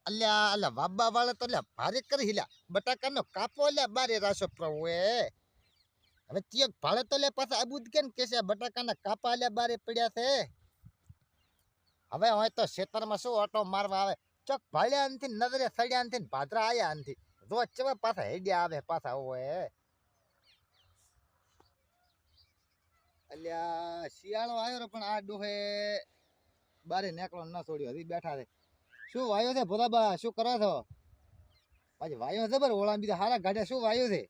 અલ્યા અલ્યા વાબા વાળા તો અલ્યા ભારે કરી લ્યા બટાકાનો કાપો અલ્યા બારે રાસો પ્રભુ હવે તિયક ભાડે તો લે પાછા આબુદ કેમ કે છે બટાકાના કાપા અલ્યા બારે પડ્યા છે હવે હોય તો ખેતરમાં શું ઓટો મારવા આવે ચોક ભાળ્યા નથી નજરે સડ્યા નથી ભાદરા આયા નથી રોજ ચવા પાછા હેડ્યા આવે પાછા હોય અલ્યા શિયાળો આવ્યો પણ આ ડોહે બારે નેકળો ન છોડ્યો હજી બેઠા છે શું વાયો છે ભોલાબા શું કરો છો પાછી વાયો છે બર ઓળા બીજા હારા ગાડ્યા શું વાયો છે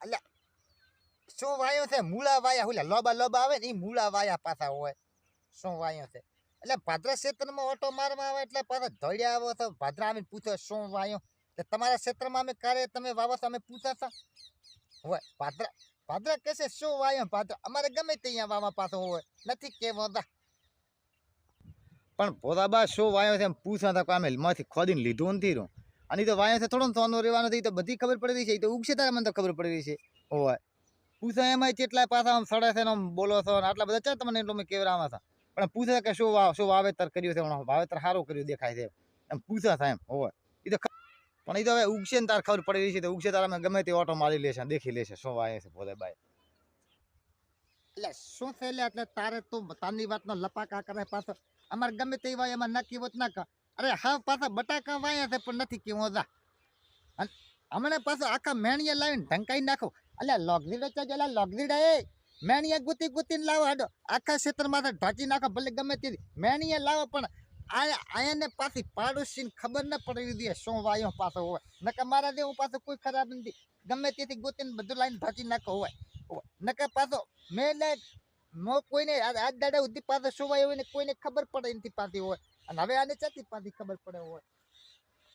અલ્યા શું વાયો છે મૂળા વાયા હુલા લોબા લોબા આવે ને એ મૂળા વાયા પાછા હોય શું વાયો છે એટલે ભાદરા ક્ષેત્રમાં ઓટો મારવા આવે એટલે પાછા ધોડ્યા આવો તો ભાદરા આવીને પૂછો શું વાયો એટલે તમારા ક્ષેત્રમાં અમે કારે તમે વાવો છો અમે પૂછાતા હોય ભાદરા ભાદરા કહેશે શું વાયો ભાદરા અમારે ગમે તે અહીંયા વાવા પાછો હોય નથી કેવો પણ ભોદાબા શું વાયો છે એમ પૂછા તા અમે માંથી ખોદીને લીધું નથી રહ્યું અને તો વાયો છે થોડો સોનો રહેવાનો તો બધી ખબર પડી રહી છે એ તો ઉગશે તારે મને તો ખબર પડી રહી છે હોય પૂછા એમાં કેટલા પાછા આમ સડે છે આમ બોલો છો આટલા બધા ચાલ તમને એટલું મેં કેવરામાં હતા પણ પૂછે કે શું વાવેતર કર્યું છે વાવેતર સારું કર્યું દેખાય છે એમ પૂછા થાય એમ હોય એ તો પણ એ તો હવે ઉગશે ને તાર ખબર પડી રહી છે તો ઉગશે તારે અમે ગમે તે ઓટો મારી લેશે દેખી લેશે શું વાય છે ભોદાબાઈ એટલે શું છે એટલે તારે તું તારની વાતનો લપાકા કરે પાછો અમારે ગમે તે વાય એમાં નક્કી હોત ના કા અરે હા પાછા બટાકા વાયા છે પણ નથી કેવો જા અને હમણાં પાછો આખા મેણિયા લાવીને ઢંકાઈ નાખો અલ્યા લોગઝીડો ચાલ અલ્યા લોગઝીડા એ મેણિયા ગુતી ગુતીને લાવો હાડો આખા ક્ષેત્રમાં ઢાંચી નાખો ભલે ગમે તે મેણિયા લાવો પણ આયાને પાછી પાડોશીને ખબર ન પડી દે શું વાયો પાછો હોય નકા મારા દેવું પાછું કોઈ ખરાબ નથી ગમે તેથી ગોતીને બધું લાઈને ઢાંચી નાખો હોય નકા પાછો મેં લાઈક નો કોઈને આજ દાડા સુધી પાછો શું વાયો હોય ને કોઈને ખબર પડે નથી પાછી હોય અને હવે આને ચાતી પાછી ખબર પડે હોય